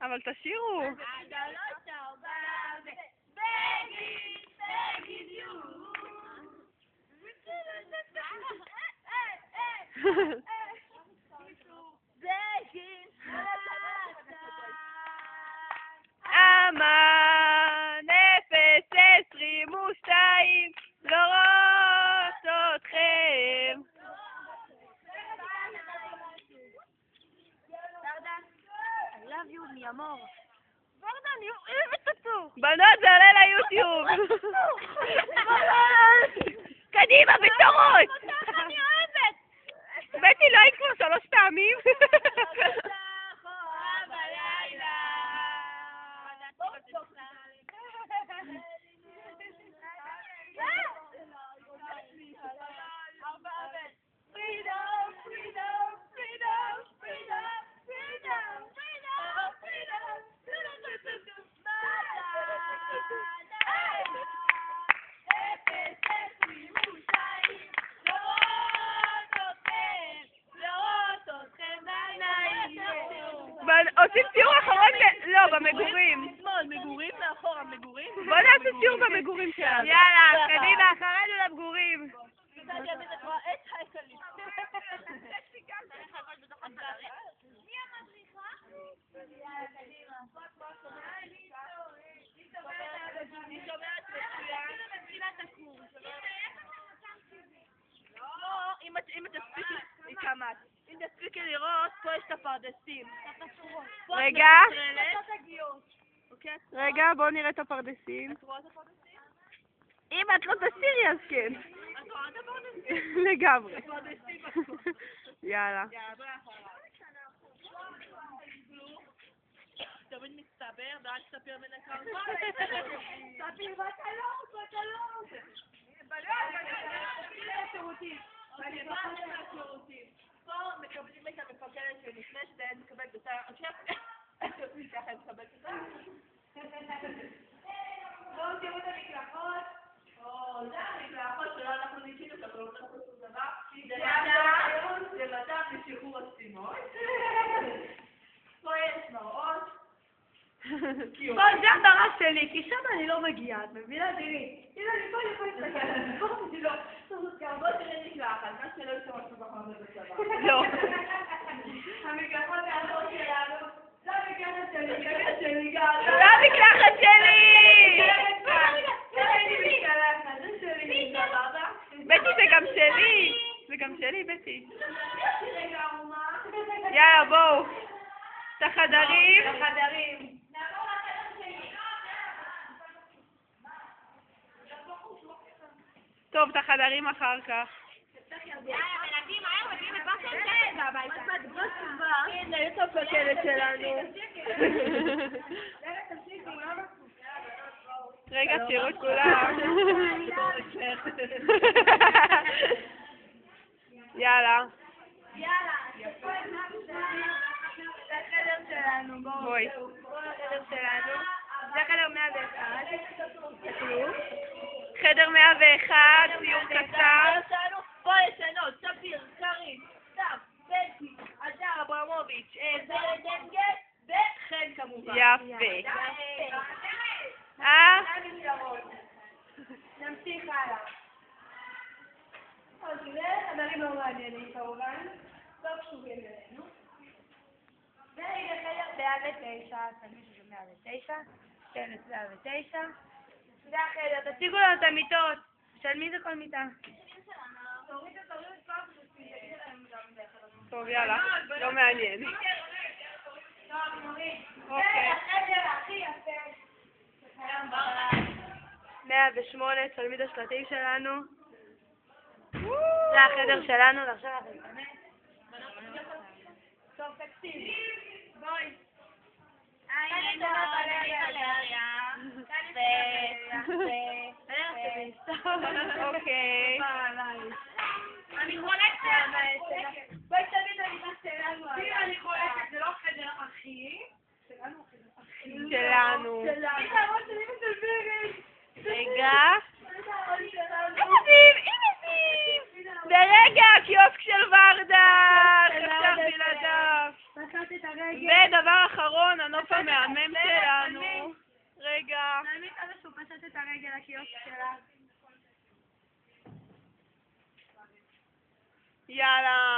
אבל תשאירו. אמן 022 לא רואות אתכם. I love you, mi amor. ורדה, אני אוהבת אותו. בנות, זה עולה ליוטיוב. קדימה, בצורות. אני אוהבת. בטי, לא היית כבר 3 פעמים? עושים ציור אחרון לא, במגורים. מגורים מאחורה, מגורים. בוא נעשה ציור במגורים שלנו. יאללה, קדימה, אחרינו למגורים. מי המדריכה? היא שומעת מצוין. בתחילת הקורס. לא, אם תספיקי כמה. אם תספיקי לראות, פה יש את הפרדסים. רגע, בואו נראה את הפרדסים. את רואה את הפרדסים? אם את לא תסירי, אז כן. את רואה את הפרדסים? לגמרי. הפרדסים. יאללה. תמיד מסתבר, ואל תספר בין הקרבות. ספיר בקלון, בקלון. פה מקבלים את המפקדת שנכנסת והם מקבלת אותה. עכשיו, ככה הם מקבלת אותה. בואו תראו את המקלחות. זה המקלחות שלא אנחנו ניסינו את הכל, לא אנחנו שום דבר. זה מצב לשחרור הסתימות. פה יש מראות. זה המראה שלי, כי שם אני לא מגיעה, את מבינה? תראי. הנה, אני פה להסתכל. פה אני לא. בוא תראה מקלחת, מה שלא ישתמשו בחמר בצבא. לא. המקלחות האחרות שלנו. זה המקלחת שלי, זה שלי גם. זה המקלחת שלי! זה שלי, סבבה? בטי, זה גם שלי! זה גם שלי, בטי. יאללה, בואו. את החדרים. טוב, את החדרים אחר כך. הנה, יש המפקדת שלנו. רגע, תראו את כולם. יאללה. זה החדר שלנו, בואי. זה חדר 101. חדר 101, ציור קצר. פה ישנות, ספיר, קרין, סתיו, בטי, אדר אברמוביץ', ורד אנגל, וחן כמובן. יפה. נמשיך הלאה. זה חדרים לא מעניינים כמובן, לא קשורים אלינו. והנה חדר 109, תמיד שזה 109, 109. זה החדר, תציגו לנו את המיטות. של מי זה כל מיטה? טוב, יאללה. לא מעניין. אוקיי. 108, תלמיד השלטים שלנו. זה החדר שלנו, ועכשיו אנחנו ניכנס. טוב, תקשיב. בואי. אוקיי. אני חולקת. בואי תמיד אני שלנו. אני חולקת, זה לא חדר אחי. שלנו. רגע. הנה זיו! ברגע, קיוסק של ורדה! חשבתי לדף. לקחת את הרגל. ודבר אחרון, הנוף המהמם שלנו. רגע. תלמיד כזה שהוא פשט את הרגל לקיוסק שלה. יאללה.